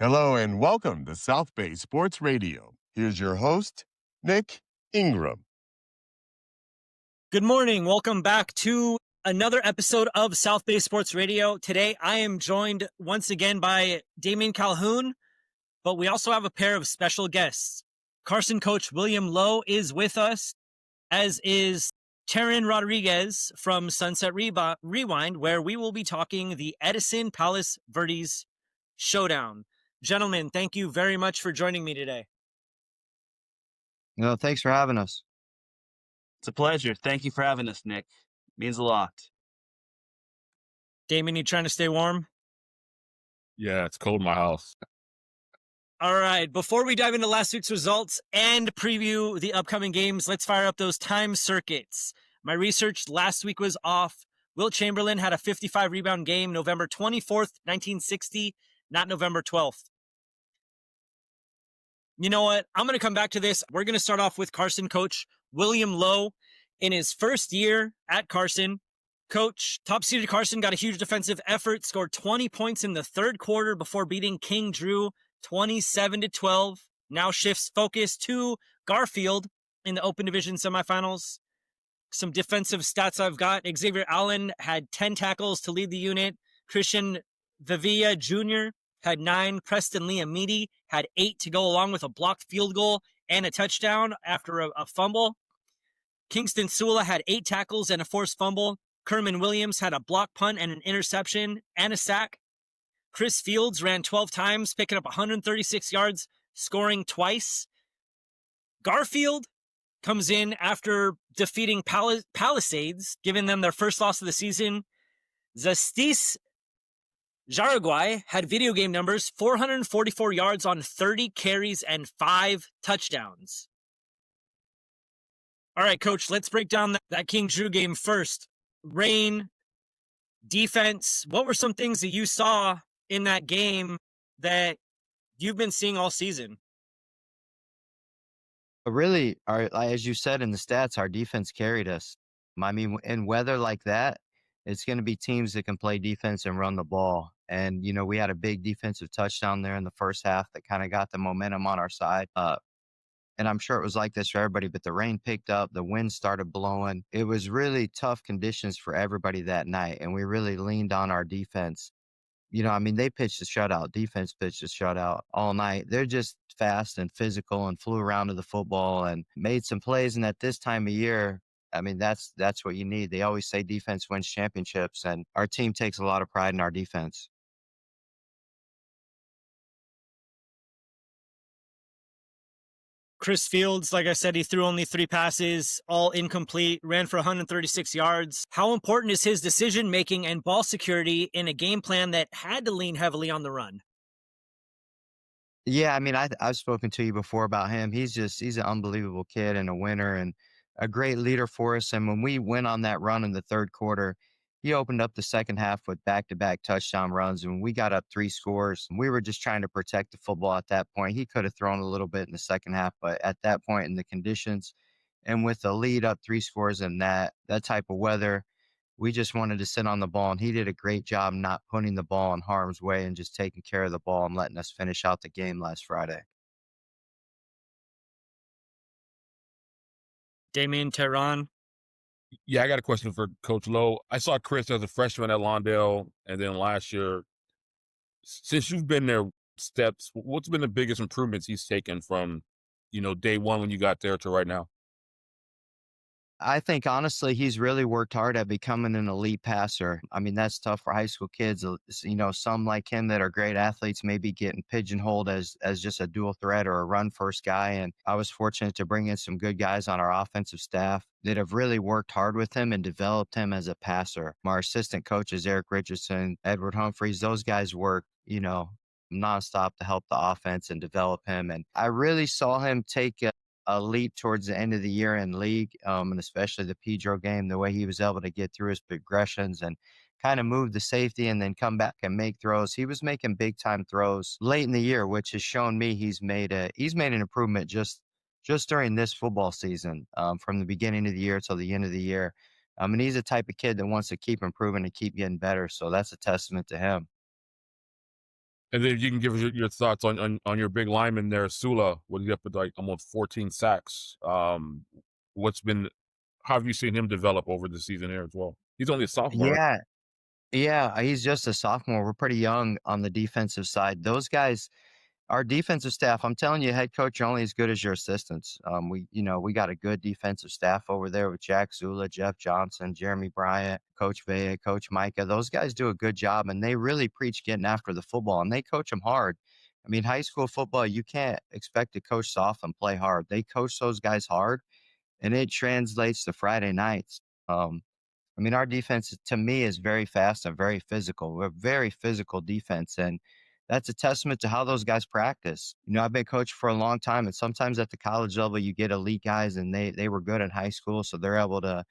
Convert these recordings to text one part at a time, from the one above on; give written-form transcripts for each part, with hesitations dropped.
Hello and welcome to South Bay Sports Radio. Here's your host, Nick Ingram. Good morning. Welcome back to another episode of South Bay Sports Radio. Today, I am joined once again by Damian Calhoun, but we also have a pair of special guests. Carson coach William Lowe is with us, as is Teran Rodriguez from Sunset Rewind, where we will be talking the Edison Palos Verdes Showdown. Gentlemen, thank you very much for joining me today. No, thanks for having us. It's a pleasure. Thank you for having us, Nick. Means a lot. Damien, you trying to stay warm? Yeah, it's cold in my house. All right. Before we dive into last week's results and preview the upcoming games, let's fire up those time circuits. My research last week was off. Wilt Chamberlain had a 55 rebound game November 24th, 1960, not November 12th. You know what? I'm going to come back to this. We're going to start off with Carson coach William Lowe. In his first year at Carson, coach, top-seeded Carson got a huge defensive effort, scored 20 points in the third quarter before beating King Drew 27-12. Now shifts focus to Garfield in the Open Division semifinals. Some defensive stats I've got. Xavier Allen had 10 tackles to lead the unit. Christian Vivilla Jr. had 9. Preston Liamidi had 8 to go along with a blocked field goal and a touchdown after a fumble. Kingston Sula had 8 tackles and a forced fumble. Kerman Williams had a block punt and an interception and a sack. Chris Fields ran 12 times, picking up 136 yards, scoring twice. Garfield comes in after defeating Palisades, giving them their first loss of the season. Zastis Jaraguay had video game numbers, 444 yards on 30 carries and 5 touchdowns. All right, Coach, let's break down that King Drew game first. Rain, defense, what were some things that you saw in that game that you've been seeing all season? Really, as you said in the stats, our defense carried us. I mean, in weather like that, it's going to be teams that can play defense and run the ball. And, you know, we had a big defensive touchdown there in the first half that kind of got the momentum on our side. And I'm sure it was like this for everybody, but the rain picked up, the wind started blowing. It was really tough conditions for everybody that night, and we really leaned on our defense. You know, I mean, they pitched a shutout. Defense pitched a shutout all night. They're just fast and physical and flew around to the football and made some plays. And at this time of year, I mean, that's what you need. They always say defense wins championships, and our team takes a lot of pride in our defense. Chris Fields, like I said, he threw only 3 passes, all incomplete, ran for 136 yards. How important is his decision-making and ball security in a game plan that had to lean heavily on the run? Yeah, I mean, I've spoken to you before about him. He's an unbelievable kid and a winner and a great leader for us. And when we went on that run in the third quarter, he opened up the second half with back-to-back touchdown runs. And when we got up 3 scores, we were just trying to protect the football at that point. He could have thrown a little bit in the second half, but at that point in the conditions and with the lead up 3 scores in that type of weather, we just wanted to sit on the ball, and he did a great job not putting the ball in harm's way and just taking care of the ball and letting us finish out the game last Friday. Damian, Teran. Yeah, I got a question for Coach Lowe. I saw Chris as a freshman at Lawndale, and then last year. Since you've been there, what's been the biggest improvements he's taken from, day one when you got there to right now? I think, honestly, he's really worked hard at becoming an elite passer. I mean, that's tough for high school kids. Some like him that are great athletes maybe getting pigeonholed as just a dual threat or a run-first guy. And I was fortunate to bring in some good guys on our offensive staff that have really worked hard with him and developed him as a passer. Our assistant coaches, Eric Richardson, Edward Humphreys, those guys work, nonstop to help the offense and develop him. And I really saw him take a leap towards the end of the year in league, and especially the Pedro game, the way he was able to get through his progressions and kind of move the safety and then come back and make throws. He was making big time throws late in the year, which has shown me he's made an improvement just during this football season, from the beginning of the year till the end of the year. And he's the type of kid that wants to keep improving and keep getting better. So that's a testament to him. And then you can give us your thoughts on your big lineman there, Sula. What he up with like almost 14 sacks. How have you seen him develop over the season here as well? He's only a sophomore, right? Yeah, yeah, he's just a sophomore. We're pretty young on the defensive side. Those guys, our defensive staff, I'm telling you, head coach, you're only as good as your assistants. We got a good defensive staff over there with Jack Zula, Jeff Johnson, Jeremy Bryant, Coach Vea, Coach Micah. Those guys do a good job, and they really preach getting after the football, and they coach them hard. I mean, high school football, you can't expect to coach soft and play hard. They coach those guys hard, and it translates to Friday nights. Um, I mean, our defense to me is very fast and very physical. We're a very physical defense, and that's a testament to how those guys practice. I've been coaching for a long time, and sometimes at the college level, you get elite guys, and they were good in high school, so they're able to,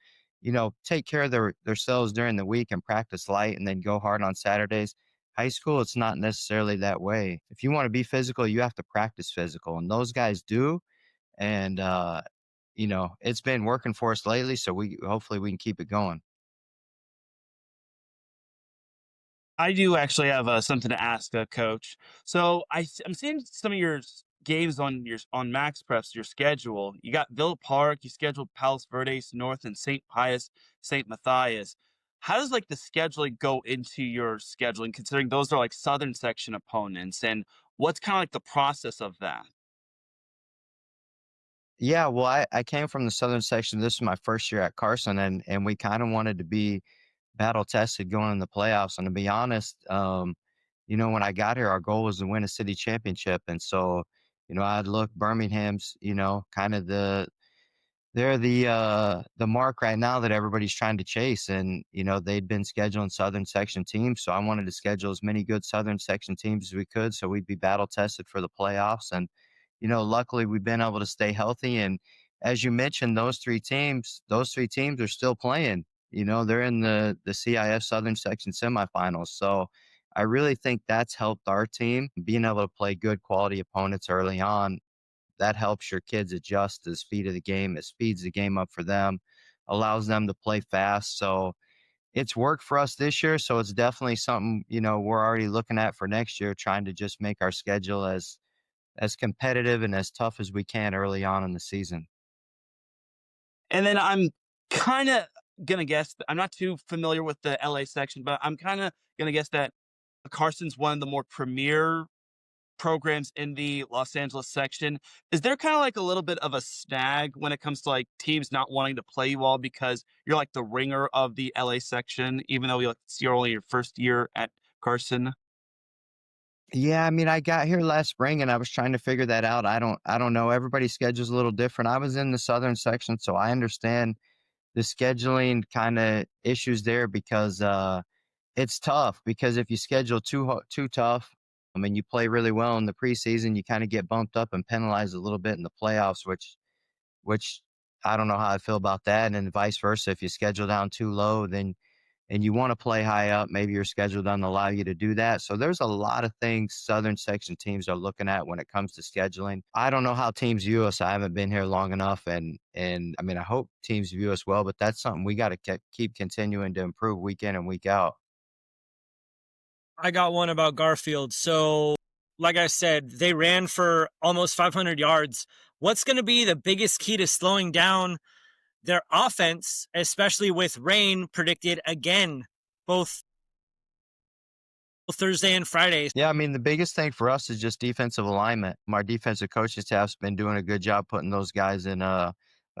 take care of themselves during the week and practice light, and then go hard on Saturdays. High school, it's not necessarily that way. If you want to be physical, you have to practice physical, and those guys do. And it's been working for us lately, so we hopefully we can keep it going. I do actually have something to ask, Coach. So I'm seeing some of your games on Max Preps, your schedule. You got Villa Park, you scheduled Palos Verdes North, and St. Pius, St. Matthias. How does like the scheduling go into your scheduling, considering those are like Southern section opponents, and what's kind of like the process of that? Yeah, well, I came from the southern section. This is my first year at Carson, and we kind of wanted to be battle tested going in the playoffs. And to be honest, when I got here, our goal was to win a city championship. And so, I'd look Birmingham's, kind of they're the mark right now that everybody's trying to chase, and, they'd been scheduling Southern Section teams, so I wanted to schedule as many good Southern Section teams as we could so we'd be battle tested for the playoffs, and, luckily we've been able to stay healthy, and as you mentioned, those three teams are still playing. They're in the CIF Southern Section semifinals, so I really think that's helped our team, being able to play good quality opponents early on. That helps your kids adjust to the speed of the game. It speeds the game up for them, allows them to play fast. So it's worked for us this year. So it's definitely something, we're already looking at for next year, trying to just make our schedule as competitive and as tough as we can early on in the season. And then I'm kind of gonna guess. I'm not too familiar with the LA section, but I'm kind of gonna guess that Carson's one of the more premier programs in the Los Angeles section. Is there kind of like a little bit of a snag when it comes to like teams not wanting to play you all because you're like the ringer of the LA section, even though you're only your first year at Carson? Yeah, I mean, I got here last spring and I was trying to figure that out. I don't know. Everybody's schedule's a little different. I was in the southern section, so I understand the scheduling kind of issues there because it's tough because if you schedule too tough, I mean, you play really well in the preseason, you kind of get bumped up and penalized a little bit in the playoffs, which I don't know how I feel about that. And then vice versa, if you schedule down too low, then and you want to play high up, maybe your schedule doesn't allow you to do that. So there's a lot of things Southern section teams are looking at when it comes to scheduling. I don't know how teams view us. I haven't been here long enough, and I mean, I hope teams view us well, but that's something we got to keep continuing to improve week in and week out. I got one about Garfield. So, like I said, they ran for almost 500 yards. What's going to be the biggest key to slowing down their offense, especially with rain predicted again, both Thursday and Friday? Yeah, I mean, the biggest thing for us is just defensive alignment. Our defensive coaching staff's been doing a good job putting those guys in a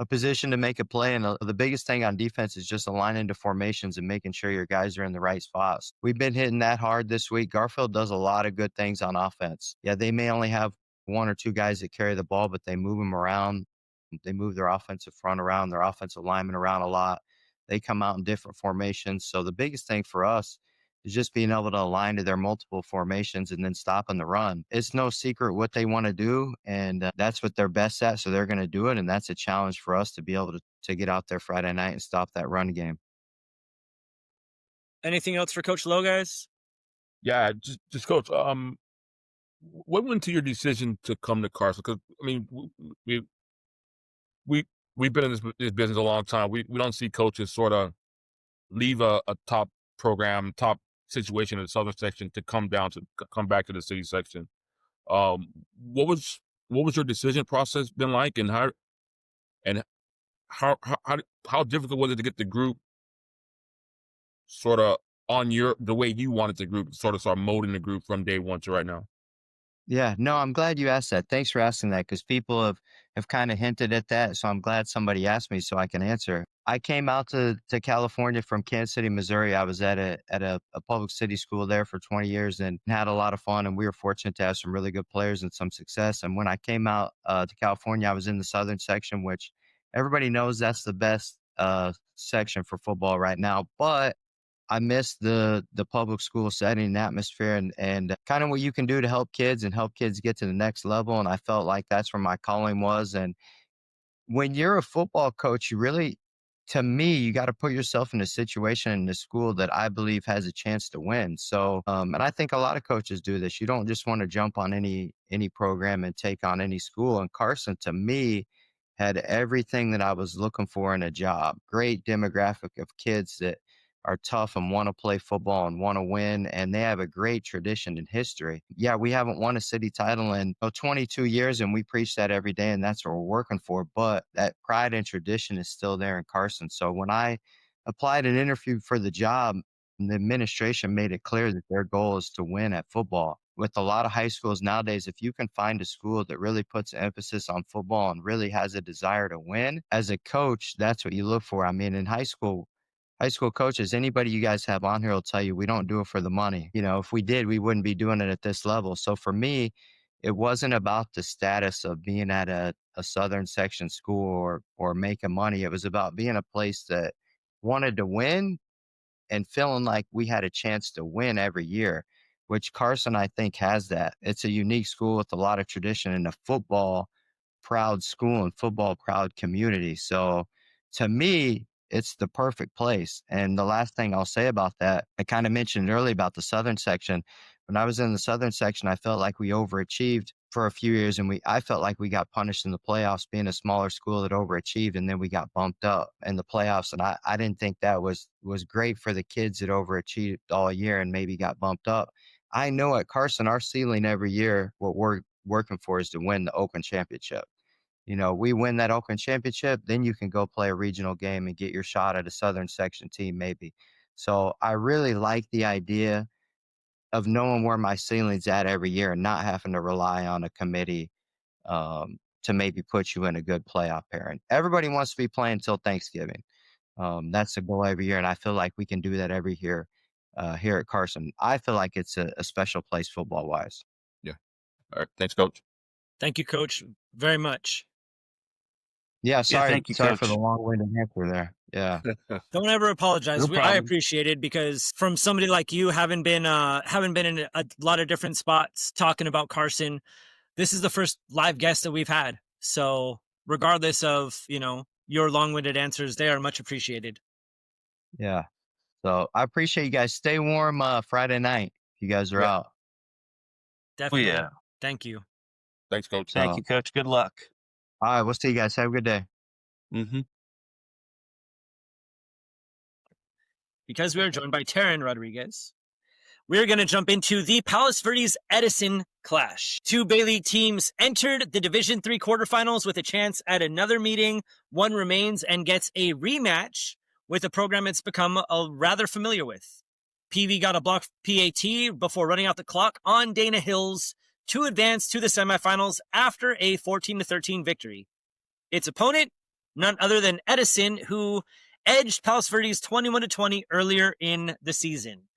position to make a play. And the biggest thing on defense is just aligning to formations and making sure your guys are in the right spots. We've been hitting that hard this week. Garfield does a lot of good things on offense. Yeah, they may only have one or two guys that carry the ball, but they move them around. They move their offensive front around, their offensive linemen around a lot. They come out in different formations. So the biggest thing for us is just being able to align to their multiple formations and then stopping the run. It's no secret what they want to do, and that's what they're best at, so they're going to do it, and that's a challenge for us to be able to get out there Friday night and stop that run game. Anything else for Coach Lowe, guys? Yeah, just coach. What went to your decision to come to Carson? Because I mean, we we we've been in this business a long time. We don't see coaches sort of leave a top program, top situation in the southern section to come back to the city section. What was your decision process been like, and how difficult was it to get the group sort of on the way you wanted the group, sort of start molding the group from day one to right now? Yeah, no, I'm glad you asked that. Thanks for asking that, because people have kind of hinted at that. So I'm glad somebody asked me so I can answer. I came out to California from Kansas City, Missouri. I was at a public city school there for 20 years and had a lot of fun. And we were fortunate to have some really good players and some success. And when I came out to California, I was in the southern section, which everybody knows that's the best section for football right now. But I miss the public school setting and atmosphere and kind of what you can do to help kids get to the next level. And I felt like that's where my calling was. And when you're a football coach, to me, you got to put yourself in a situation in the school that I believe has a chance to win. So, and I think a lot of coaches do this. You don't just want to jump on any program and take on any school. And Carson, to me, had everything that I was looking for in a job. Great demographic of kids that are tough and want to play football and want to win. And they have a great tradition and history. Yeah, we haven't won a city title in 22 years, and we preach that every day, and that's what we're working for. But that pride and tradition is still there in Carson. So when I applied and interviewed for the job, the administration made it clear that their goal is to win at football. With a lot of high schools nowadays, if you can find a school that really puts emphasis on football and really has a desire to win, as a coach, that's what you look for. I mean, in high school coaches, anybody you guys have on here will tell you we don't do it for the money. If we did, we wouldn't be doing it at this level. So for me, it wasn't about the status of being at a southern section school or making money. It was about being a place that wanted to win and feeling like we had a chance to win every year, which Carson, I think, has that. It's a unique school with a lot of tradition and a football proud school and football proud community. So to me, it's the perfect place. And the last thing I'll say about that, I kind of mentioned earlier about the southern section. When I was in the southern section, I felt like we overachieved for a few years, and I felt like we got punished in the playoffs being a smaller school that overachieved, and then we got bumped up in the playoffs. And I didn't think that was great for the kids that overachieved all year and maybe got bumped up. I know at Carson, our ceiling every year, what we're working for is to win the Oakland championship. We win that Oakland championship, then you can go play a regional game and get your shot at a southern section team maybe. So I really like the idea of knowing where my ceiling's at every year and not having to rely on a committee to maybe put you in a good playoff pairing. Everybody wants to be playing until Thanksgiving. That's the goal every year, and I feel like we can do that every year here at Carson. I feel like it's a special place football-wise. Yeah. All right. Thanks, Coach. Thank you, Coach, very much. Yeah, sorry, thank you, sorry Coach. for the long-winded answer there. Yeah. Don't ever apologize. No I problem. appreciate it, because from somebody like you, having been in a lot of different spots talking about Carson, this is the first live guest that we've had. So regardless of, your long-winded answers, they are much appreciated. Yeah. So I appreciate you guys. Stay warm Friday night if you guys are out. Definitely. yeah. Thank you. Thanks, Coach. Thank you, Coach. Good luck. All right, we'll see you guys. Have a good day. Mm-hmm. Because we are joined by Teran Rodriguez, we're going to jump into the Palos Verdes Edison clash. Two Bay League teams entered the Division III quarterfinals with a chance at another meeting. One remains and gets a rematch with a program it's become rather familiar with. PV got a block PAT before running out the clock on Dana Hills to advance to the semifinals after a 14-13 victory. Its opponent, none other than Edison, who edged Palos Verdes 21-20 earlier in the season.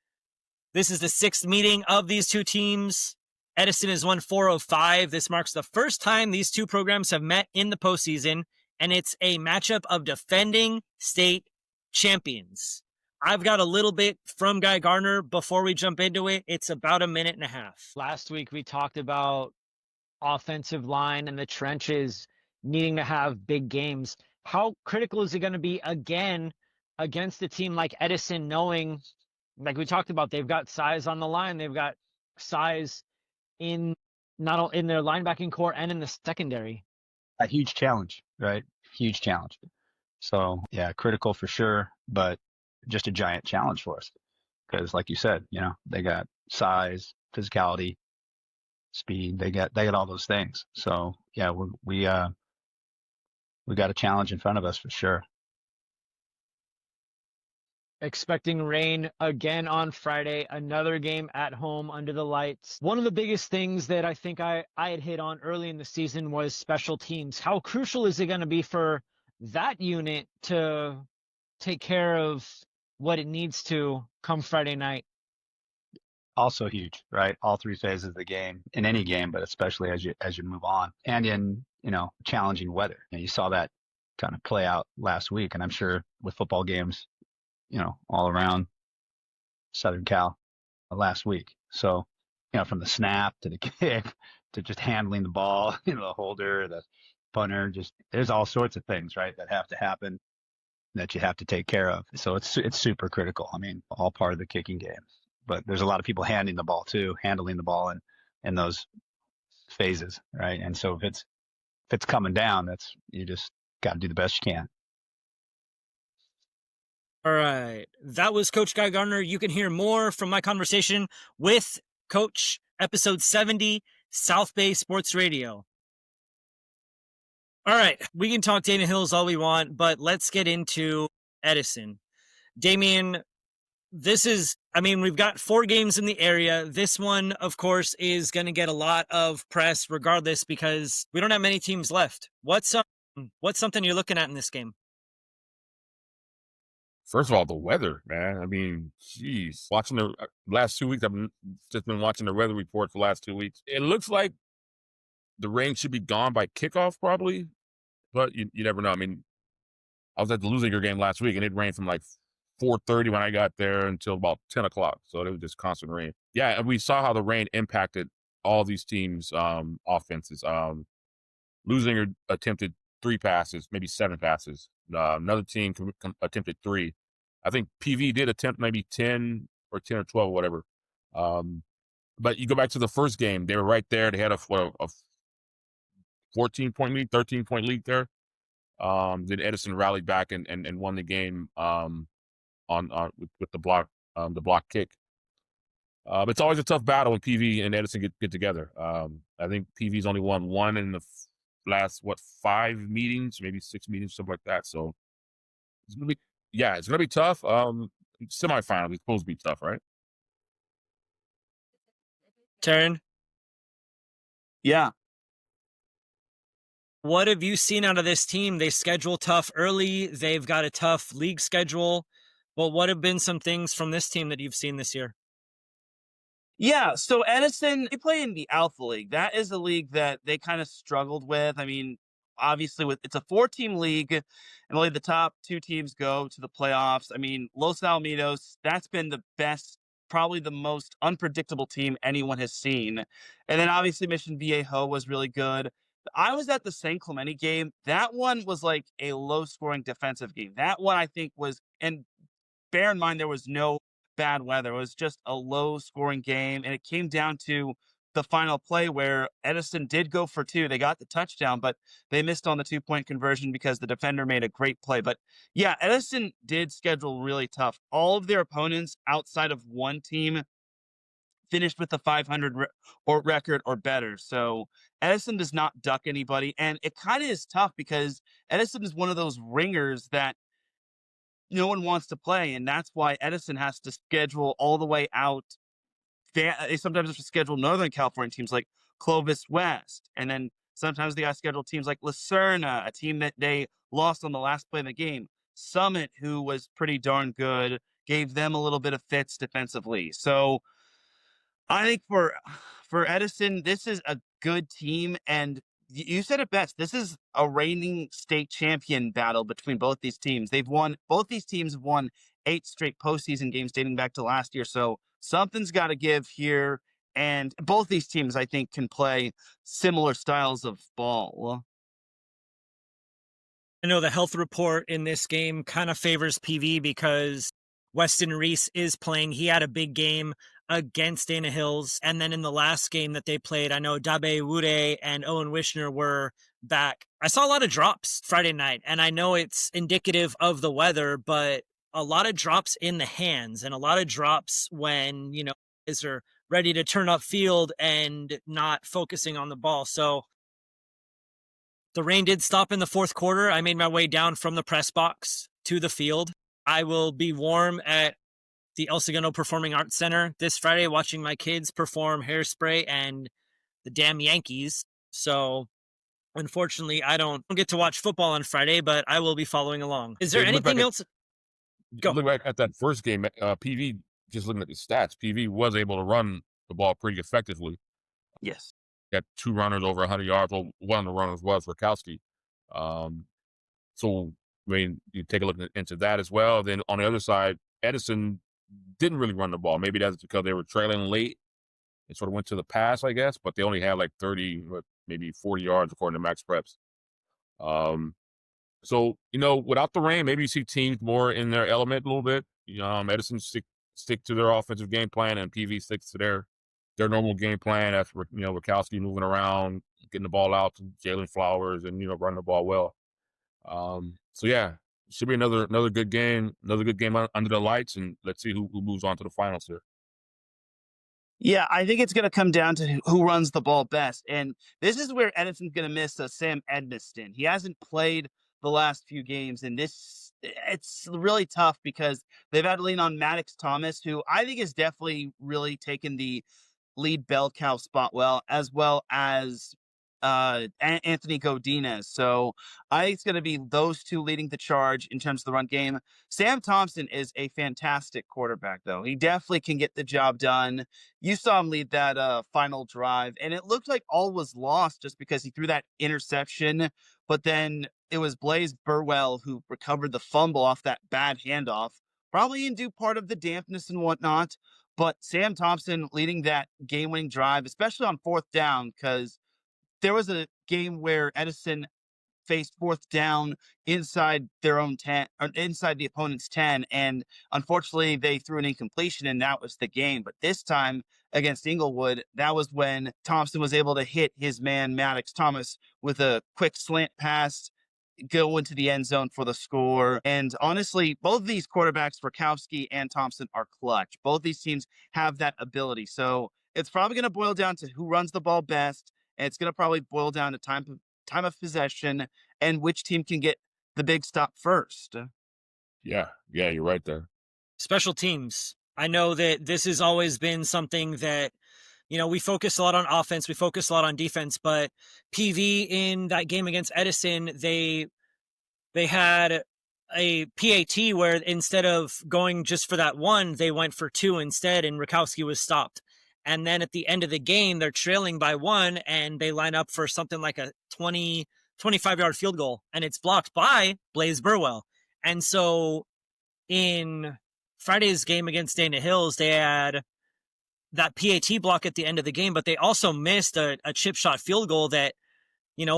This is the sixth meeting of these two teams. Edison has won 405. This marks the first time these two programs have met in the postseason, and it's a matchup of defending state champions. I've got a little bit from Guy Garner before we jump into it. It's about a minute and a half. Last week, we talked about offensive line and the trenches needing to have big games. How critical is it going to be again against a team like Edison, knowing, like we talked about, they've got size on the line, they've got size in not in their linebacking core and in the secondary? A huge challenge, right? Huge challenge. So yeah, critical for sure, but just a giant challenge for us because, like you said, they got size, physicality, speed. They got all those things. So yeah, we got a challenge in front of us for sure. Expecting rain again on Friday, another game at home under the lights. One of the biggest things that I think I had hit on early in the season was special teams. How crucial is it going to be for that unit to take care of what it needs to come Friday night? Also huge, right? All three phases of the game, in any game, but especially as you move on, and in challenging weather. You saw that kind of play out last week, and I'm sure with football games, all around Southern Cal last week. So, from the snap to the kick to just handling the ball, the holder, the punter, just there's all sorts of things, right, that have to happen that you have to take care of. So it's super critical. I mean, all part of the kicking game. But there's a lot of people handling the ball in those phases, right? And so if it's coming down, you just got to do the best you can. All right. That was Coach Guy Gardner. You can hear more from my conversation with Coach, episode 70, South Bay Sports Radio. All right. We can talk Dana Hills all we want, but let's get into Edison. Damian, we've got 4 games in the area. This one, of course, is going to get a lot of press regardless because we don't have many teams left. What's something you're looking at in this game? First of all, the weather, man. I mean, geez. Watching the last 2 weeks, I've just been watching the weather report for the last 2 weeks. It looks like the rain should be gone by kickoff probably, but you never know. I mean, I was at the Leuzinger game last week, and it rained from like 4:30 when I got there until about 10 o'clock. So it was just constant rain. Yeah, and we saw how the rain impacted all these teams' offenses. Leuzinger attempted 3 passes, maybe 7 passes. Another team attempted 3. I think PV did attempt maybe 10 or 12 or whatever. But you go back to the first game, they were right there. They had a 14-point lead, 13-point lead there. Then Edison rallied back and won the game with the block kick. It's always a tough battle when PV and Edison get together. I think PV's only won 1 in the last 5 meetings, maybe 6 meetings, something like that. So it's gonna be tough. Semifinals is supposed to be tough, right? Teran? Yeah. What have you seen out of this team? They schedule tough early. They've got a tough league schedule. But what have been some things from this team that you've seen this year? Yeah, so Edison, they play in the Alpha League. That is a league that they kind of struggled with. I mean, obviously, it's a 4-team league, and only the top 2 teams go to the playoffs. I mean, Los Alamitos, that's been the best, probably the most unpredictable team anyone has seen. And then obviously Mission Viejo was really good. I was at the San Clemente game. That one was like a low-scoring defensive game. That one, I think, was, and bear in mind, there was no bad weather. It was just a low-scoring game, and it came down to the final play where Edison did go for 2. They got the touchdown, but they missed on the 2-point conversion because the defender made a great play. But yeah, Edison did schedule really tough. All of their opponents outside of one team finished with a 500 record or better. So Edison does not duck anybody, and it kind of is tough because Edison is one of those ringers that no one wants to play, and that's why Edison has to schedule all the way out. They sometimes have to schedule Northern California teams like Clovis West, and then sometimes they got to schedule teams like Lucerna, a team that they lost on the last play of the game. Summit, who was pretty darn good, gave them a little bit of fits defensively. So I think for Edison, this is a good team, and you said it best. This is a reigning state champion battle between both these teams. Both these teams have won 8 straight postseason games dating back to last year. So something's got to give here. And both these teams, I think, can play similar styles of ball. I know the health report in this game kind of favors PV because Weston Reese is playing. He had a big game against Dana Hills. And then in the last game that they played, I know Dabe Wude and Owen Wishner were back. I saw a lot of drops Friday night, and I know it's indicative of the weather, but a lot of drops in the hands and a lot of drops when, guys are ready to turn upfield and not focusing on the ball. So the rain did stop in the fourth quarter. I made my way down from the press box to the field. I will be warm at the El Segundo Performing Arts Center this Friday watching my kids perform Hairspray and the Damn Yankees. So unfortunately, I don't get to watch football on Friday, but I will be following along. Is there anything else? Go. Look back at that first game, PV, just looking at the stats, PV was able to run the ball pretty effectively. Yes. Got 2 runners over 100 yards. Well, one of the runners was Rakowski. So, I mean, you take a look into that as well. Then on the other side, Edison didn't really run the ball. Maybe that's because they were trailing late. It sort of went to the pass, I guess, but they only had like 30, maybe 40 yards according to Max Preps. So, without the rain, maybe you see teams more in their element a little bit. Edison stick to their offensive game plan, and PV sticks to their normal game plan. That's, Rakowski moving around, getting the ball out to Jalen Flowers and, running the ball well. So, yeah, should be another good game, under the lights, and let's see who moves on to the finals here. Yeah, I think it's going to come down to who runs the ball best. And this is where Edison's going to miss Sam Edmiston. He hasn't played the last few games, and it's really tough because they've had to lean on Maddox Thomas, who I think has definitely really taken the lead bell cow spot well as Anthony Godinez. So I think it's going to be those two leading the charge in terms of the run game. Sam Thompson is a fantastic quarterback, though. He definitely can get the job done. You saw him lead that final drive, and it looked like all was lost just because he threw that interception. But then it was Blaze Burwell who recovered the fumble off that bad handoff, probably in due part of the dampness and whatnot. But Sam Thompson leading that game-winning drive, especially on fourth down, because there was a game where Edison faced fourth down inside their own 10 or inside the opponent's 10. And unfortunately they threw an incompletion and that was the game. But this time against Inglewood, that was when Thompson was able to hit his man, Maddox Thomas, with a quick slant pass, go into the end zone for the score. And honestly, both of these quarterbacks, Rakowski and Thompson, are clutch. Both these teams have that ability. So it's probably going to boil down to who runs the ball best. And it's going to probably boil down to time of possession and which team can get the big stop first. Yeah, you're right there. Special teams. I know that this has always been something that, we focus a lot on offense, we focus a lot on defense, but PV in that game against Edison, they had a PAT where instead of going just for that one, they went for 2 instead, and Rakowski was stopped. And then at the end of the game, they're trailing by 1 and they line up for something like a 25-yard field goal, and it's blocked by Blaze Burwell. And so in Friday's game against Dana Hills, they had that PAT block at the end of the game, but they also missed a chip shot field goal that,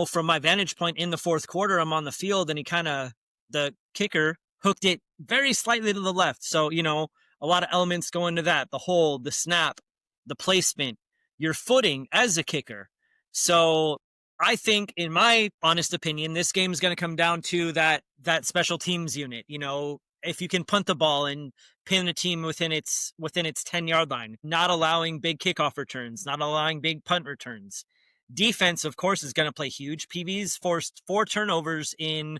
from my vantage point in the fourth quarter, I'm on the field and the kicker hooked it very slightly to the left. So, a lot of elements go into that, the hold, the snap, the placement, your footing as a kicker. So I think, in my honest opinion, this game is going to come down to that special teams unit. If you can punt the ball and pin a team within its 10-yard line, not allowing big kickoff returns, not allowing big punt returns. Defense, of course, is going to play huge. PV's forced 4 turnovers in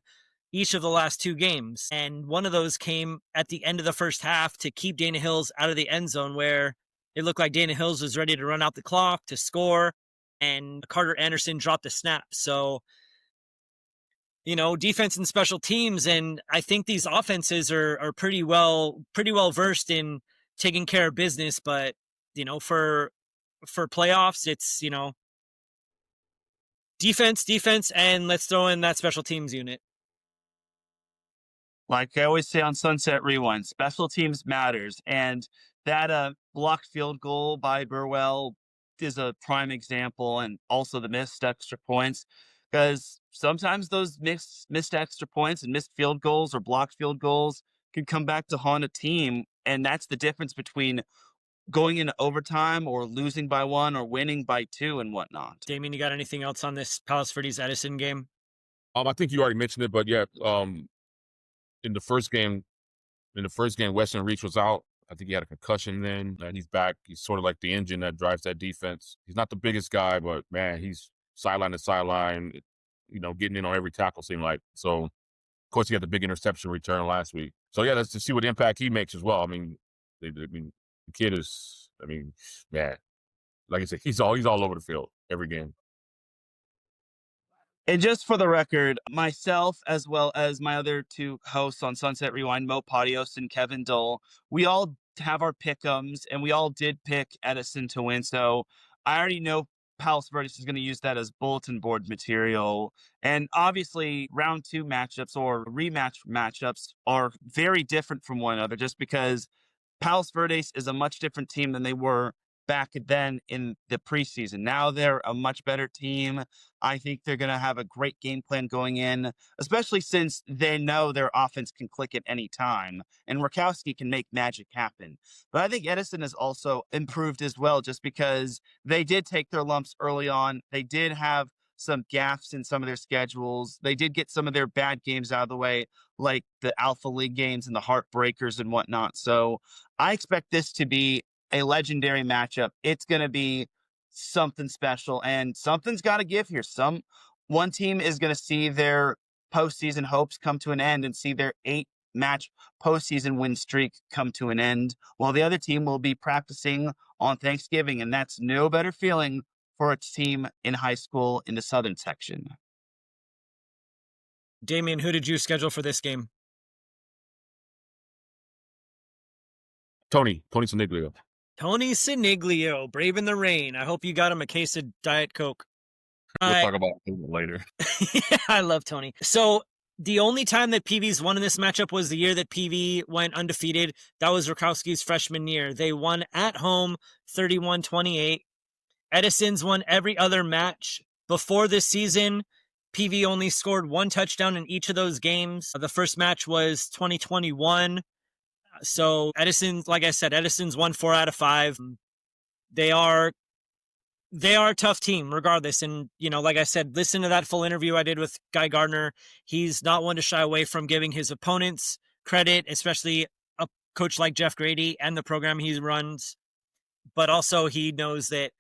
each of the last 2 games, and one of those came at the end of the first half to keep Dana Hills out of the end zone, where it looked like Dana Hills was ready to run out the clock to score, and Carter Anderson dropped a snap. So, defense and special teams, and I think these offenses are pretty well versed in taking care of business. But for playoffs, it's defense, and let's throw in that special teams unit. Like I always say on Sunset Rewind, special teams matters, and that blocked field goal by Burwell is a prime example, and also the missed extra points, because sometimes those missed extra points and missed field goals or blocked field goals can come back to haunt a team, and that's the difference between going into overtime or losing by 1 or winning by 2 and whatnot. Damian, you got anything else on this Palos Verdes Edison game? I think you already mentioned it, but yeah, in the first game, In the first game, Weston Reach was out. I think he had a concussion then, and he's back. He's sort of like the engine that drives that defense. He's not the biggest guy, but, man, he's sideline to sideline, getting in on every tackle, seemed like. So, of course, he had the big interception return last week. So, yeah, let's just see what impact he makes as well. I mean, the kid is, man, like I said, he's all over the field every game. And just for the record, myself, as well as my other two hosts on Sunset Rewind, Mo Padios and Kevin Dole, we all have our pick'ems, and we all did pick Edison to win. So I already know Palos Verdes is going to use that as bulletin board material. And obviously, round 2 matchups or rematch matchups are very different from one another, just because Palos Verdes is a much different team than they were back then in the preseason. Now they're a much better team. I think they're going to have a great game plan going in, especially since they know their offense can click at any time and Rakowski can make magic happen. But I think Edison has also improved as well, just because they did take their lumps early on. They did have some gaffes in some of their schedules. They did get some of their bad games out of the way, like the Alpha League games and the Heartbreakers and whatnot. So I expect this to be a legendary matchup. It's going to be something special, and something's got to give here. One team is going to see their postseason hopes come to an end and see their 8-match postseason win streak come to an end, while the other team will be practicing on Thanksgiving, and that's no better feeling for its team in high school in the Southern section. Damian, who did you schedule for this game? Tony Siniglio. Tony Siniglio, braving the rain. I hope you got him a case of Diet Coke. We'll talk about it later. Yeah, I love Tony. So the only time that PV's won in this matchup was the year that PV went undefeated. That was Rakowski's freshman year. They won at home 31-28. Edison's won every other match. Before this season, PV only scored 1 touchdown in each of those games. The first match was 2021. So Edison, like I said, Edison's won 4 out of 5. They are a tough team regardless. And, like I said, listen to that full interview I did with Guy Gardner. He's not one to shy away from giving his opponents credit, especially a coach like Jeff Grady and the program he runs. But also he knows that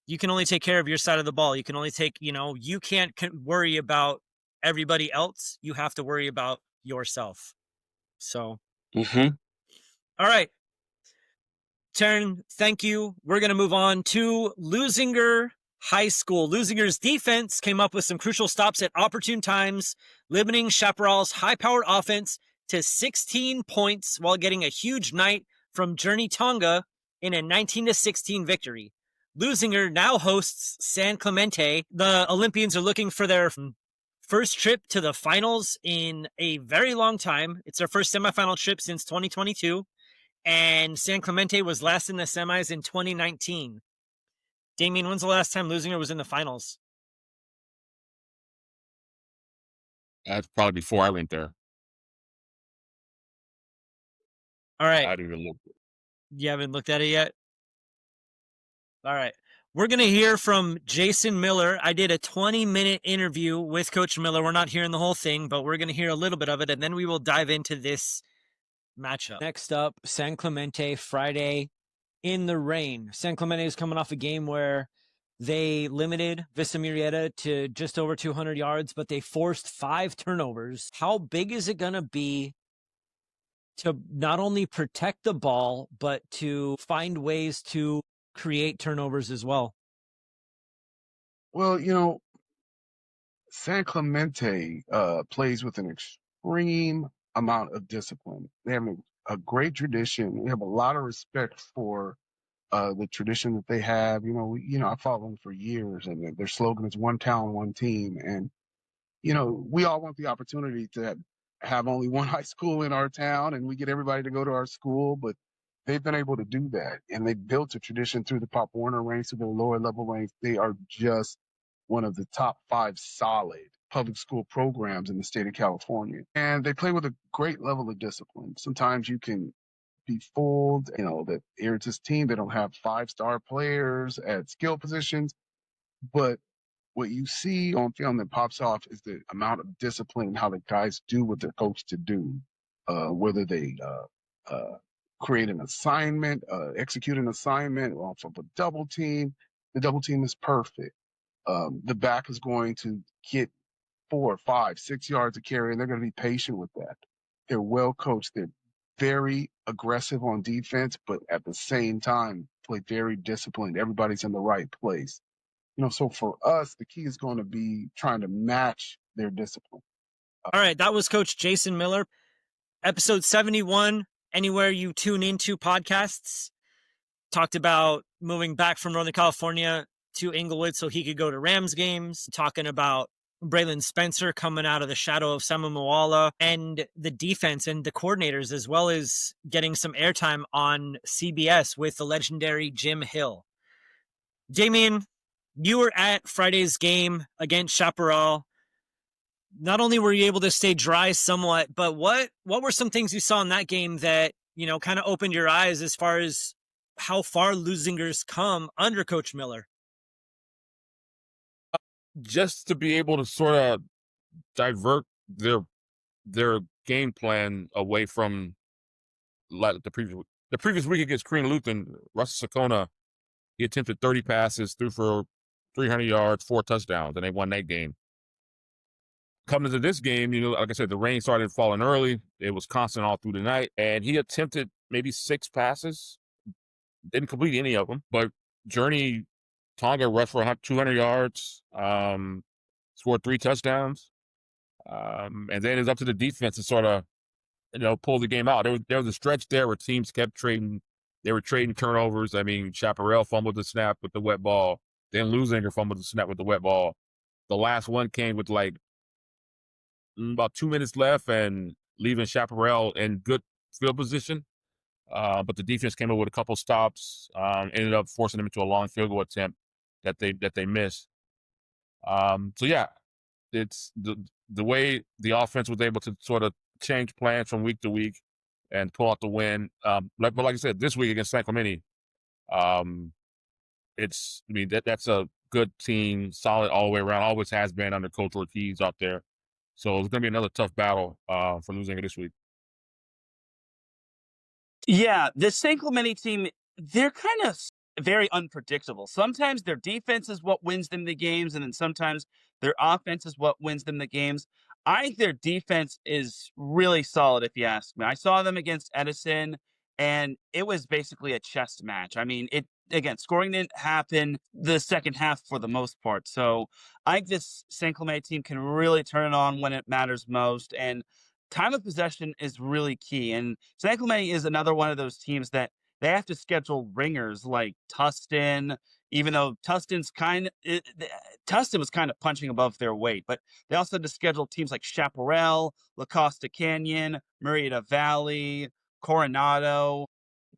you can only take care of your side of the ball. You can only take, you can't worry about everybody else. You have to worry about yourself. So, all right. Teran, thank you. We're going to move on to Leuzinger High School. Leuzinger's defense came up with some crucial stops at opportune times, limiting Chaparral's high-powered offense to 16 points while getting a huge night from Journey Tonga in a 19-16 victory. Leuzinger now hosts San Clemente. The Olympians are looking for their first trip to the finals in a very long time. It's their first semifinal trip since 2022. And San Clemente was last in the semis in 2019. Damian, when's the last time Leuzinger was in the finals? That's probably before I went there. All right. I didn't even look. You haven't looked at it yet? All right. We're going to hear from Jason Miller. I did a 20-minute interview with Coach Miller. We're not hearing the whole thing, but we're going to hear a little bit of it, and then we will dive into this matchup. Next up, San Clemente, Friday in the rain. San Clemente is coming off a game where they limited Vista Murrieta to just over 200 yards, but they forced 5 turnovers. How big is it going to be to not only protect the ball, but to find ways to create turnovers as well? Well, San Clemente plays with an extreme amount of discipline. They have a great tradition. We have a lot of respect for the tradition that they have. I followed them for years, and their slogan is "One Town, One Team." And we all want the opportunity to have only one high school in our town, and we get everybody to go to our school. But they've been able to do that, and they've built a tradition through the Pop Warner ranks, to the lower level ranks. They are just one of the top 5 solid public school programs in the state of California. And they play with a great level of discipline. Sometimes you can be fooled, that here's this team, they don't have 5-star players at skill positions. But what you see on film that pops off is the amount of discipline and how the guys do what they're coached to do. whether they create an assignment, execute an assignment off of a double team. The double team is perfect. The back is going to get 4, 5, 6 yards of carry, and they're going to be patient with that. They're well coached. They're very aggressive on defense, but at the same time, play very disciplined. Everybody's in the right place. So for us, the key is going to be trying to match their discipline. All right, that was Coach Jason Miller. Episode 71, anywhere you tune into podcasts, talked about moving back from Northern California to Inglewood so he could go to Rams games, talking about Braylon Spencer coming out of the shadow of Samu Moala and the defense and the coordinators, as well as getting some airtime on CBS with the legendary Jim Hill. Damian, you were at Friday's game against Chaparral. Not only were you able to stay dry somewhat, but what were some things you saw in that game that, kind of opened your eyes as far as how far Leuzinger's come under Coach Miller? Just to be able to sort of divert their game plan away from the previous week against Korean Lutheran. Russell Sakona, he attempted 30 passes, threw for 300 yards, 4 touchdowns, and they won that game. Coming to this game, like I said, the rain started falling early. It was constant all through the night, and he attempted maybe 6 passes, didn't complete any of them. But Journey Tonga rushed for 200 yards, scored 3 touchdowns, and then it's up to the defense to sort of, pull the game out. There was a stretch there where teams kept trading. They were trading turnovers. I mean, Chaparral fumbled the snap with the wet ball. Then Leuzinger fumbled the snap with the wet ball. The last one came with about 2 minutes left and leaving Chaparral in good field position. But the defense came up with a couple stops, ended up forcing them into a long field goal attempt that they missed. So yeah, it's the way the offense was able to sort of change plans from week to week and pull out the win. But like I said, this week against San Clemente, that's a good team, solid all the way around. Always has been under Coach Ortiz out there. So it's going to be another tough battle for Leuzinger this week. Yeah, the San Clemente team, they're kind of very unpredictable. Sometimes their defense is what wins them the games, and then sometimes their offense is what wins them the games. I think their defense is really solid, if you ask me. I saw them against Edison, and it was basically a chess match. I mean, scoring didn't happen the second half for the most part. So I think this San Clemente team can really turn it on when it matters most. And time of possession is really key. And San Clemente is another one of those teams that they have to schedule ringers like Tustin, even though Tustin was kind of punching above their weight. But they also had to schedule teams like Chaparral, La Costa Canyon, Murrieta Valley, Coronado.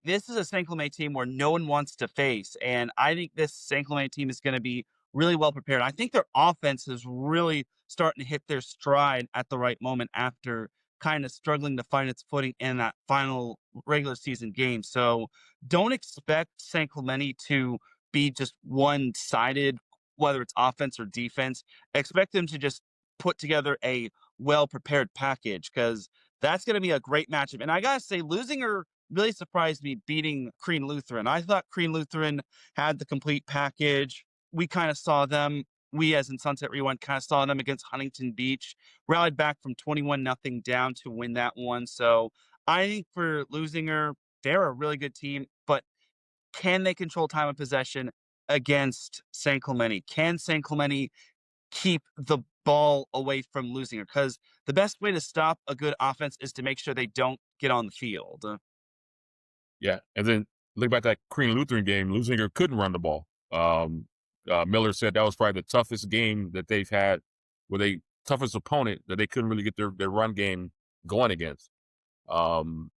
This is a San Clemente team where no one wants to face. And I think this San Clemente team is going to be really well prepared. I think their offense is really starting to hit their stride at the right moment after kind of struggling to find its footing in that final regular season game. So don't expect San Clemente to be just one-sided, whether it's offense or defense. Expect them to just put together a well-prepared package, because that's going to be a great matchup. And I got to say, Leuzinger really surprised me beating Korean Lutheran. I thought Korean Lutheran had the complete package. We kind of saw them. We, as in Sunset Rewind, kind of saw them against Huntington Beach, rallied back from 21-0 down to win that one. So I think for Leuzinger, they're a really good team, but can they control time of possession against San Clemente? Can San Clemente keep the ball away from Leuzinger? Because the best way to stop a good offense is to make sure they don't get on the field. Yeah, and then look back at that Korean Lutheran game, Leuzinger couldn't run the ball. Miller said that was probably the toughest game that they've had, toughest opponent that they couldn't really get their run game going against. And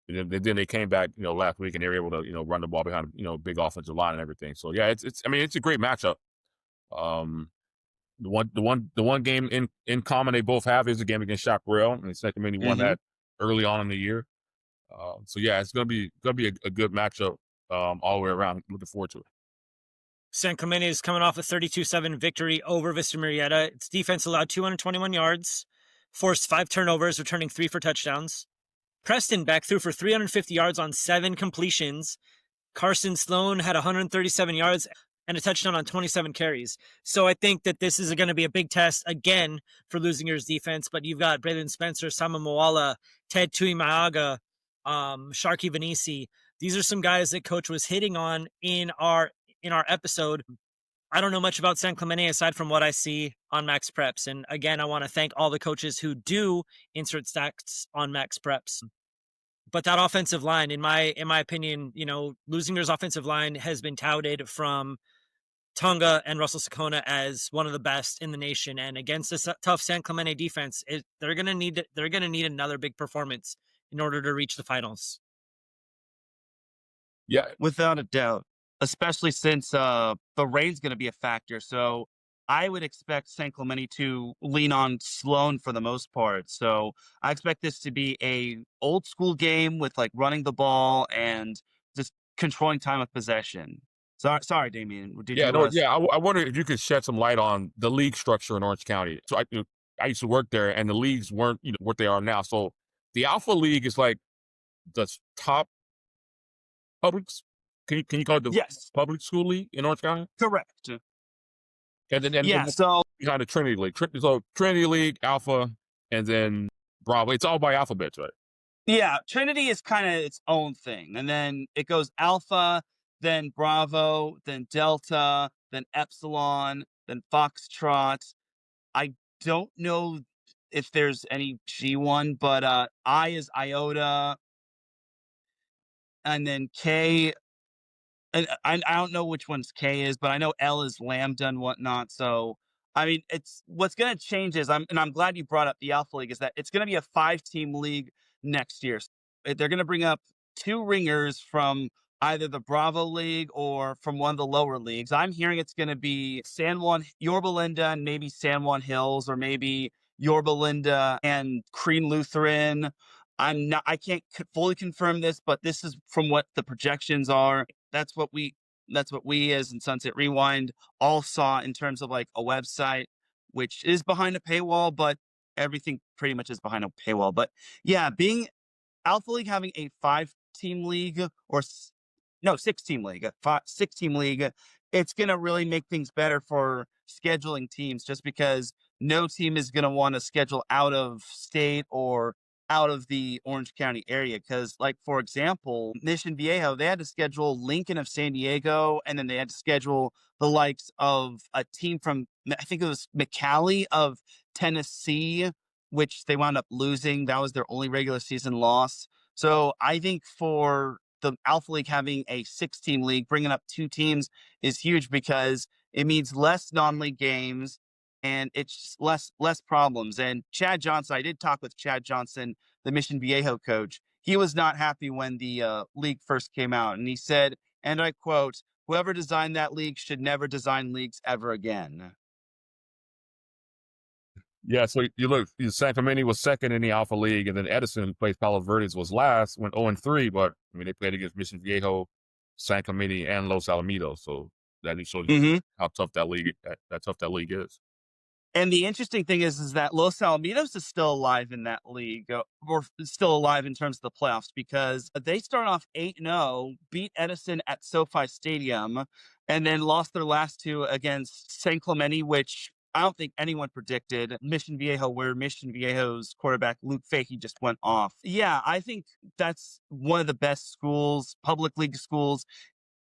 then they came back, last week, and they were able to, run the ball behind, big offensive line and everything. So yeah, it's a great matchup. The one game in common they both have is the game against Chaparral, and Sacramento won that early on in the year. So yeah, it's gonna be a good matchup all the way around. Looking forward to it. San Clemente is coming off a 32-7 victory over Vista Murrieta. Its defense allowed 221 yards, forced 5 turnovers, returning 3 for touchdowns. Preston Beck threw for 350 yards on 7 completions. Carson Sloan had 137 yards and a touchdown on 27 carries. So I think that this is going to be a big test again for Leuzinger's defense. But you've got Braylon Spencer, Sama Moala, Ted Tuimaaga, Sharky Vanisi. These are some guys that Coach was hitting on in our episode. I don't know much about San Clemente aside from what I see on Max Preps. And again, I want to thank all the coaches who do insert stats on Max Preps. But that offensive line, in my opinion, Leuzinger's offensive line has been touted from Tonga and Russell Sakona as one of the best in the nation. And against a tough San Clemente defense, they're gonna need another big performance in order to reach the finals. Yeah, without a doubt, especially since the rain's going to be a factor. So I would expect San Clemente to lean on Sloan for the most part. So I expect this to be a old school game with like running the ball and just controlling time of possession. Sorry, Damian. I wonder if you could shed some light on the league structure in Orange County. So I used to work there, and the leagues weren't what they are now. So the Alpha League is like the top public. Can you call it the public school league in Orange County? Correct. And then so behind the Trinity League. So Trinity League, Alpha, and then Bravo. It's all by alphabets, right? Yeah, Trinity is kind of its own thing. And then it goes Alpha, then Bravo, then Delta, then Epsilon, then Foxtrot. I don't know if there's any G1, but I is Iota, and then K. And I don't know which one's K is, but I know L is Lambda and whatnot. So, I mean, it's what's going to change is I'm glad you brought up the Alpha League, is that it's going to be a 5-team league next year. So they're going to bring up 2 ringers from either the Bravo League or from one of the lower leagues. I'm hearing it's going to be San Juan, Yorba Linda, and maybe San Juan Hills, or maybe Yorba Linda and Crean Lutheran. I can't fully confirm this, but this is from what the projections are. That's what we as in Sunset Rewind all saw in terms of like a website, which is behind a paywall, but everything pretty much is behind a paywall. But yeah, being Alpha League having a 5-team league or 6-team league, 6-team league, it's going to really make things better for scheduling teams, just because no team is going to want to schedule out of state or out of the Orange County area. Because, like, for example, Mission Viejo, they had to schedule Lincoln of San Diego, and then they had to schedule the likes of a team from, I think it was McCallie of Tennessee, which they wound up losing. That was their only regular season loss. So I think for the Alpha League having a 6-team league, bringing up 2 teams is huge, because it means less non-league games, and it's less problems. And Chad Johnson, I did talk with Chad Johnson, the Mission Viejo coach. He was not happy when the league first came out. And he said, and I quote, "Whoever designed that league should never design leagues ever again." Yeah, so you look, San Clemente was second in the Alpha League, and then Edison, plays Palo Verdes, was last, went 0-3, but I mean, they played against Mission Viejo, San Clemente, and Los Alamitos. So that shows you how tough that league is. And the interesting thing is that Los Alamitos is still alive in that league, or still alive in terms of the playoffs, because they start off 8-0, beat Edison at SoFi Stadium, and then lost their last 2 against San Clemente, which I don't think anyone predicted. Mission Viejo, where Mission Viejo's quarterback, Luke Fahey, just went off. Yeah, I think that's one of the best schools, public league schools,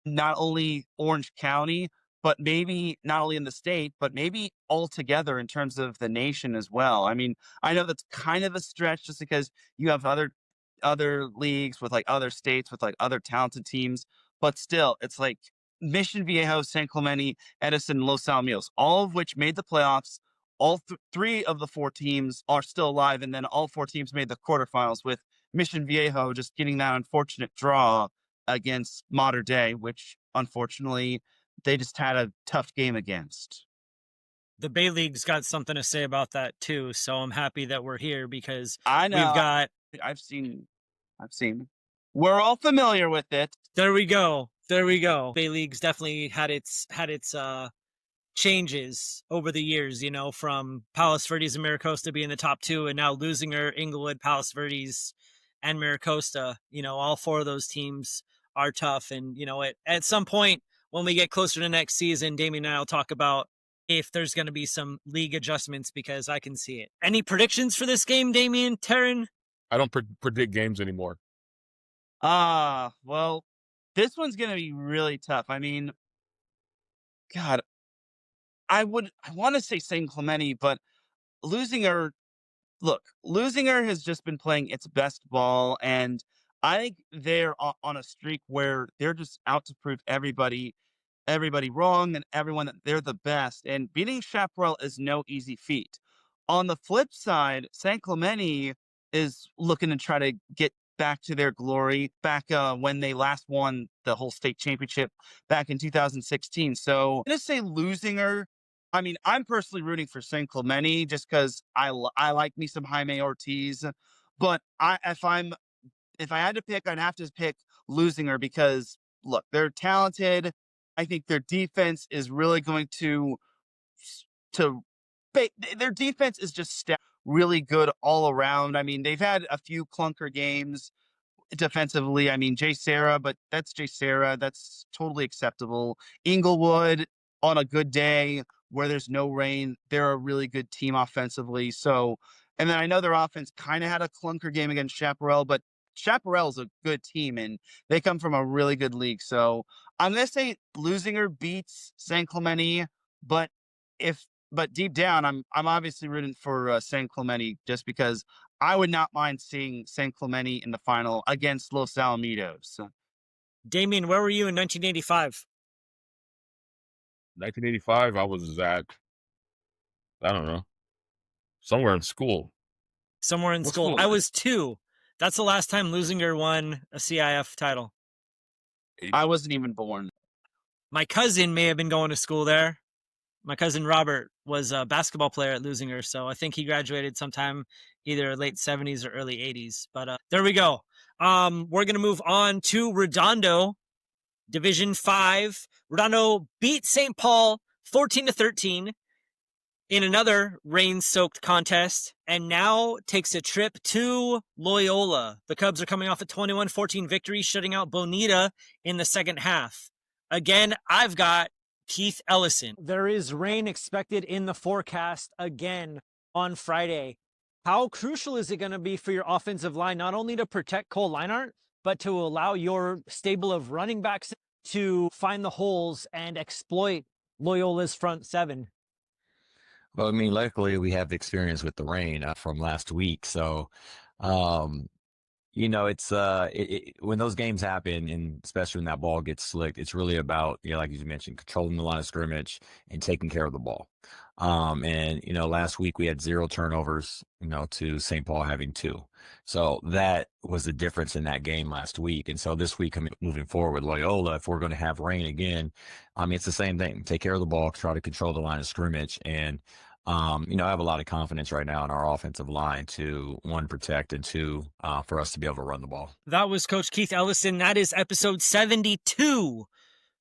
not only Orange County, but maybe not only in the state, but maybe altogether in terms of the nation as well. I mean, I know that's kind of a stretch, just because you have other leagues with like other states with like other talented teams, but still, it's like Mission Viejo, San Clemente, Edison, Los Alamitos, all of which made the playoffs. All 3 of the 4 teams are still alive, and then all 4 teams made the quarterfinals, with Mission Viejo just getting that unfortunate draw against Mater Dei, which unfortunately they just had a tough game against. The Bay League's got something to say about that too, so I'm happy that we're here, because I know I've seen. We're all familiar with it. There we go. Bay League's definitely had its changes over the years, from Palos Verdes and Maricosta being the top 2, and now Leuzinger, Inglewood, Palos Verdes, and Maricosta. All four of those teams are tough. And, at some point when we get closer to next season, Damian and I will talk about if there's going to be some league adjustments, because I can see it. Any predictions for this game, Damian, Teran? I don't predict games anymore. Well, this one's going to be really tough. I mean, God, I want to say St. Clemente, but Leuzinger has just been playing its best ball, and I think they're on a streak where they're just out to prove everybody wrong and everyone that they're the best. And beating Chaparral is no easy feat. On the flip side, San Clemente is looking to try to get back to their glory back when they last won the whole state championship back in 2016. So I'm going to say Leuzinger. I mean, I'm personally rooting for San Clemente just because I like me some Jaime Ortiz. But if I had to pick, I'd have to pick Leuzinger because, look, they're talented. I think their defense is really going to their defense is just really good all around. I mean, they've had a few clunker games defensively. I mean, Jay Serra, but that's Jay Serra. That's totally acceptable. Inglewood, on a good day where there's no rain, they're a really good team offensively. So, and then I know their offense kind of had a clunker game against Chaparral, but Chaparral's a good team and they come from a really good league. So I'm going to say Leuzinger beats San Clemente, but deep down, I'm obviously rooting for San Clemente just because I would not mind seeing San Clemente in the final against Los Alamitos. Damian, where were you in 1985? 1985, I was at, I don't know, somewhere in school. Somewhere in school. I was 2. That's the last time Leuzinger won a CIF title. I wasn't even born. My cousin may have been going to school there. My cousin Robert was a basketball player at Leuzinger, so I think he graduated sometime either late 70s or early 80s. But there we go. We're going to move on to Redondo, Division 5. Redondo beat St. Paul 14-13 in another rain-soaked contest, and now takes a trip to Loyola. The Cubs are coming off a 21-14 victory, shutting out Bonita in the second half. Again, I've got Keith Ellison. There is rain expected in the forecast again on Friday. How crucial is it going to be for your offensive line, not only to protect Cole Leinart, but to allow your stable of running backs to find the holes and exploit Loyola's front seven? Well, I mean, luckily we have experience with the rain from last week. So, it's when those games happen, and especially when that ball gets slicked, it's really about, like you mentioned, controlling the line of scrimmage and taking care of the ball. Last week we had 0 turnovers, to St. Paul having 2. So that was the difference in that game last week. And so this week, moving forward with Loyola, if we're going to have rain again, it's the same thing. Take care of the ball, try to control the line of scrimmage. And, I have a lot of confidence right now in our offensive line to, 1, protect, and 2, for us to be able to run the ball. That was Coach Keith Ellison. That is episode 72,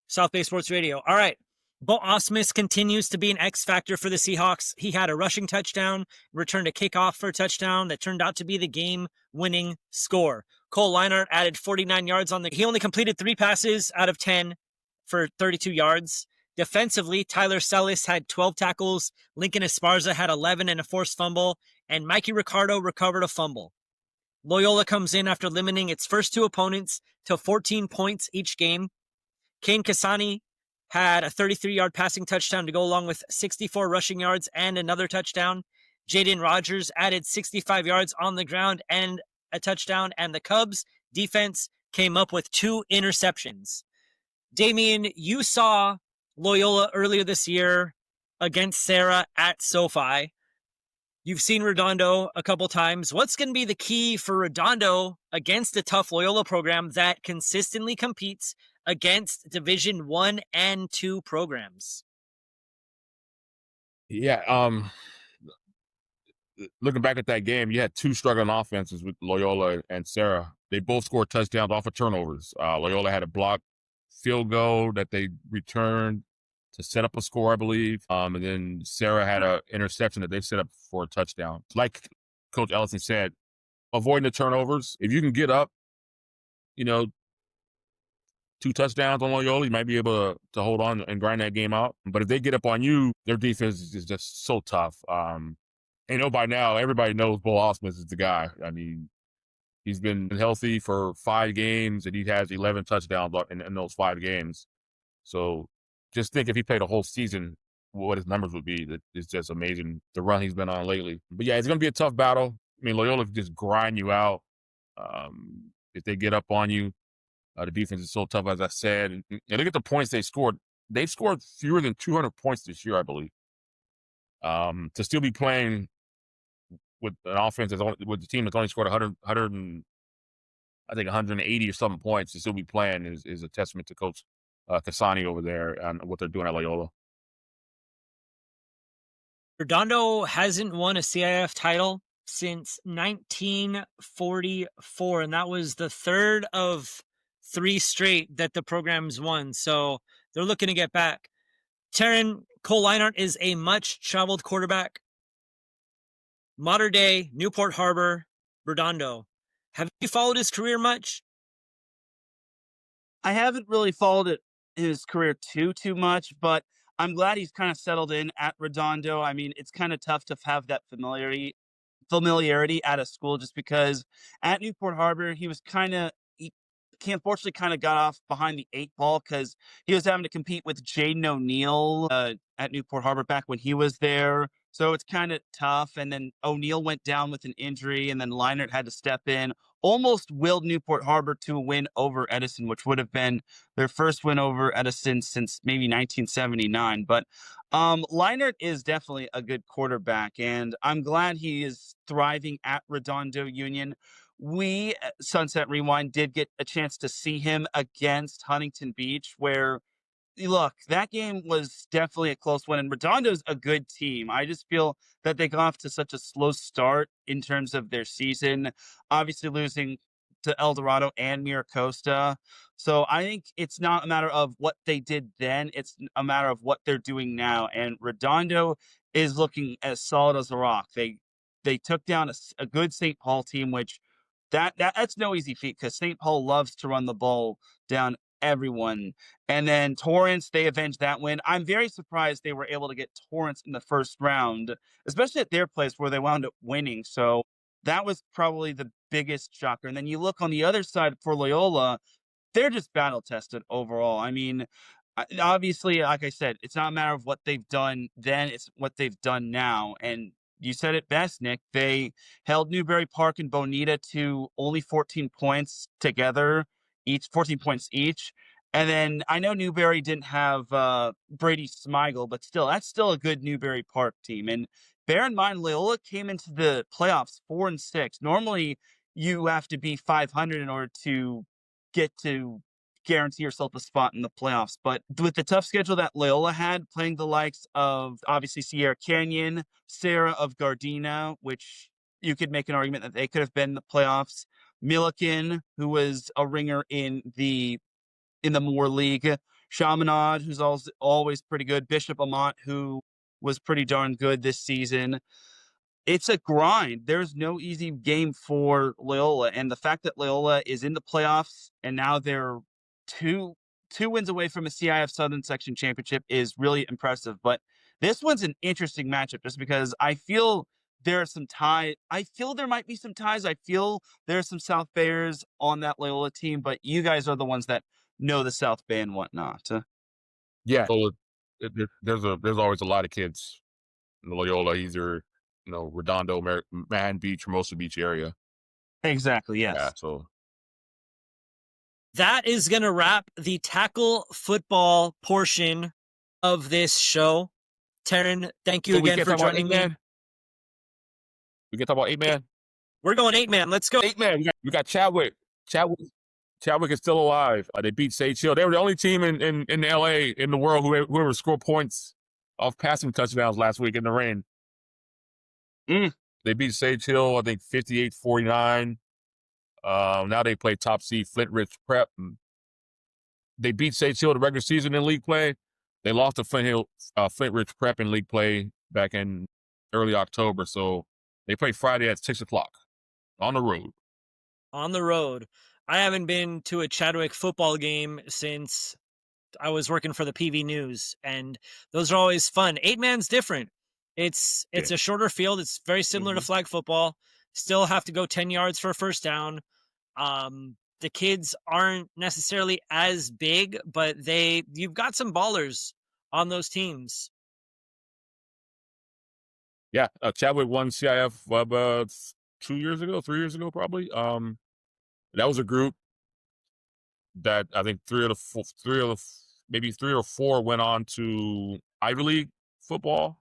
South Bay Sports Radio. All right. Bo Osmus continues to be an X factor for the Seahawks. He had a rushing touchdown, returned a kickoff for a touchdown that turned out to be the game-winning score. Cole Leinart added 49 yards he only completed 3 passes out of 10 for 32 yards. Defensively, Tyler Sellis had 12 tackles, Lincoln Esparza had 11 and a forced fumble, and Mikey Ricardo recovered a fumble. Loyola comes in after limiting its first 2 opponents to 14 points each game. Kane Kasani had a 33-yard passing touchdown to go along with 64 rushing yards and another touchdown. Jaden Rogers added 65 yards on the ground and a touchdown, and the Cubs defense came up with 2 interceptions. Damian, you saw Loyola earlier this year against Sarah at SoFi. You've seen Redondo a couple times. What's going to be the key for Redondo against a tough Loyola program that consistently competes against Division 1 and 2 programs? Yeah, looking back at that game, you had 2 struggling offenses with Loyola and Sarah. They both scored touchdowns off of turnovers. Loyola had a blocked field goal that they returned to set up a score, I believe. And then Sarah had an interception that they set up for a touchdown. Like Coach Ellison said, avoiding the turnovers. If you can get up, 2 touchdowns on Loyola, you might be able to hold on and grind that game out. But if they get up on you, their defense is just so tough. By now, everybody knows Bo Osmus is the guy. I mean, he's been healthy for 5 games, and he has 11 touchdowns in those 5 games. So just think if he played a whole season, what his numbers would be. It's just amazing, the run he's been on lately. But, yeah, it's going to be a tough battle. I mean, Loyola can just grind you out if they get up on you. The defense is so tough, as I said. And look at the points they scored. They've scored fewer than 200 points this year, I believe. To still be playing with an offense with the team that's only scored 180 or something points, to still be playing is a testament to Coach Casani over there and what they're doing at Loyola. Redondo hasn't won a CIF title since 1944, and that was the third of 3 straight that the program's won. So they're looking to get back. Teran, Cole Leinart is a much-traveled quarterback. Modern day, Newport Harbor, Redondo. Have you followed his career much? I haven't really followed his career too much, but I'm glad he's kind of settled in at Redondo. I mean, it's kind of tough to have that familiarity at a school, just because at Newport Harbor, he unfortunately kind of got off behind the 8 ball because he was having to compete with Jaden O'Neal at Newport Harbor back when he was there. So it's kind of tough. And then O'Neal went down with an injury, and then Leinart had to step in, almost willed Newport Harbor to a win over Edison, which would have been their first win over Edison since maybe 1979. But Leinart is definitely a good quarterback, and I'm glad he is thriving at Redondo Union. We, Sunset Rewind, did get a chance to see him against Huntington Beach, where, look, that game was definitely a close one, and Redondo's a good team. I just feel that they got off to such a slow start in terms of their season, obviously losing to El Dorado and Miracosta. So I think it's not a matter of what they did then, it's a matter of what they're doing now, and Redondo is looking as solid as a rock. They took down a good St. Paul team, which that's no easy feat, because St. Paul loves to run the ball down everyone. And then Torrance, they avenged that win. I'm very surprised they were able to get Torrance in the first round, especially at their place where they wound up winning. So that was probably the biggest shocker. And then you look on the other side for Loyola, they're just battle tested overall. I mean, obviously, like I said, it's not a matter of what they've done then, it's what they've done now. And you said it best, Nick. They held Newberry Park and Bonita to only 14 points together, 14 points each. And then I know Newberry didn't have Brady Smigel, but that's still a good Newberry Park team. And bear in mind, Loyola came into the playoffs 4-6. Normally, you have to be 500 in order to get to guarantee yourself a spot in the playoffs. But with the tough schedule that Loyola had, playing the likes of obviously Sierra Canyon, Sarah of Gardena, which you could make an argument that they could have been in the playoffs, Milliken, who was a ringer in the Moore League, Chaminade, who's always pretty good, Bishop Amont, who was pretty darn good this season. It's a grind. There's no easy game for Loyola. And the fact that Loyola is in the playoffs and now they're two wins away from a CIF Southern Section Championship is really impressive. But this one's an interesting matchup just because I feel there are some ties. I feel there might be some ties. I feel there are some South Bayers on that Loyola team, but you guys are the ones that know the South Bay and whatnot. Yeah, so there's always a lot of kids in Loyola, either Redondo, Manhattan Beach, Hermosa Beach area. Exactly. Yes. Yeah. So that is going to wrap the tackle football portion of this show. Teran, thank you again for joining me. We can talk about 8-man. We're going 8-man. Let's go. 8-man. We got Chadwick. Chadwick is still alive. They beat Sage Hill. They were the only team in LA, in the world, whoever scored points off passing touchdowns last week in the rain. They beat Sage Hill, I think, 58-49. Now they play top seed Flint Ridge Prep. They beat Sage Hill the regular season in league play. They lost to Flint Ridge Prep in league play back in early October. So they play Friday at 6 o'clock. On the road. On the road. I haven't been to a Chadwick football game since I was working for the PV News, and those are always fun. 8-man's different. It's a shorter field. It's very similar to flag football. Still have to go 10 yards for a first down. The kids aren't necessarily as big, but you've got some ballers on those teams. Yeah, Chadwick won CIF 3 years ago, probably. That was a group that I think maybe three or four went on to Ivy League football.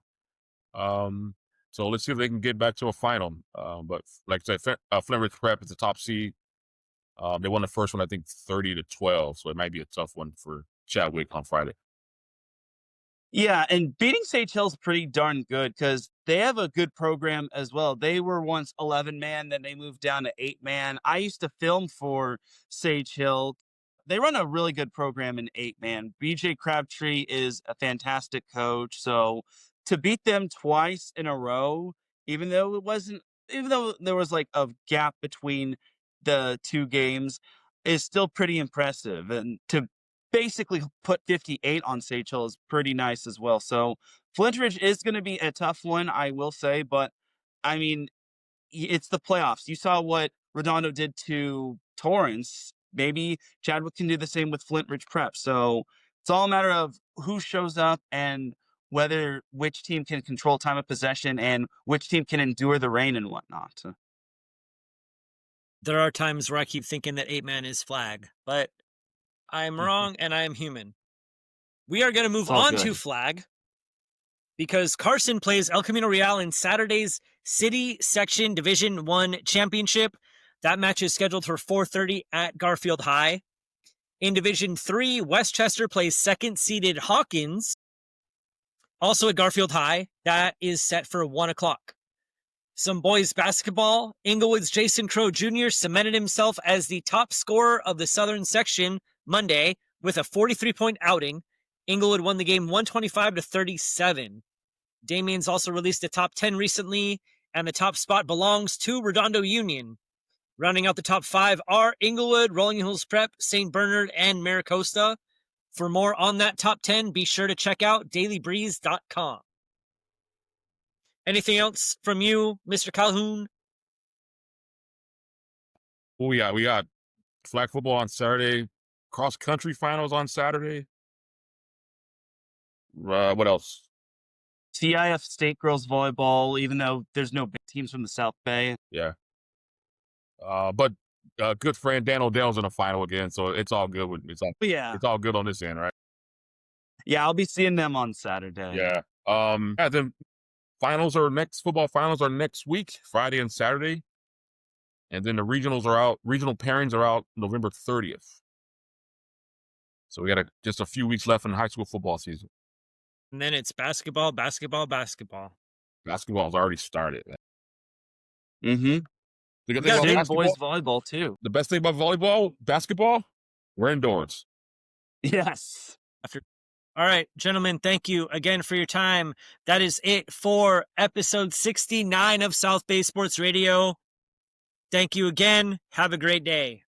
So let's see if they can get back to a final. But like I said, Flint Ridge Prep is the top seed. They won the first one, I think, 30-12. So it might be a tough one for Chadwick on Friday. Yeah, and beating Sage Hill's pretty darn good because they have a good program as well. They were once 11-man, then they moved down to 8-man. I used to film for Sage Hill. They run a really good program in 8-man. BJ Crabtree is a fantastic coach. So to beat them twice in a row, even though there was like a gap between the two games, is still pretty impressive. And to basically put 58 on Sage Hill is pretty nice as well. So Flint Ridge is going to be a tough one, I will say, but I mean, it's the playoffs. You saw what Redondo did to Torrance. Maybe Chadwick can do the same with Flint Ridge Prep. So it's all a matter of who shows up and which team can control time of possession and which team can endure the rain and whatnot. There are times where I keep thinking that 8-man is flag, but I'm wrong and I am human. We are going to move on to flag because Carson plays El Camino Real in Saturday's City Section Division 1 Championship. That match is scheduled for 4:30 at Garfield High. In Division 3, Westchester plays second-seeded Hawkins, also at Garfield High. That is set for 1 o'clock. Some boys basketball. Inglewood's Jason Crow Jr. cemented himself as the top scorer of the Southern Section Monday with a 43-point outing. Inglewood won the game 125-37. Damian's also released a top 10 recently, and the top spot belongs to Redondo Union. Rounding out the top 5 are Inglewood, Rolling Hills Prep, St. Bernard, and Maricosta. For more on that top 10, be sure to check out dailybreeze.com. Anything else from you, Mr. Calhoun? We got flag football on Saturday, cross country finals on Saturday. What else? CIF State Girls Volleyball, even though there's no big teams from the South Bay. Yeah. But good friend Dan O'Dell's in the final again, so it's all good. It's all good on this end, right? Yeah, I'll be seeing them on Saturday. Yeah. Then football finals are next week, Friday and Saturday. And then the regional pairings are out November 30th. So we got just a few weeks left in the high school football season. And then it's basketball. Basketball's already started. Mm-hmm. The good thing about boys volleyball too. The best thing about basketball, we're indoors. Yes. All right, gentlemen, thank you again for your time. That is it for episode 69 of South Bay Sports Radio. Thank you again. Have a great day.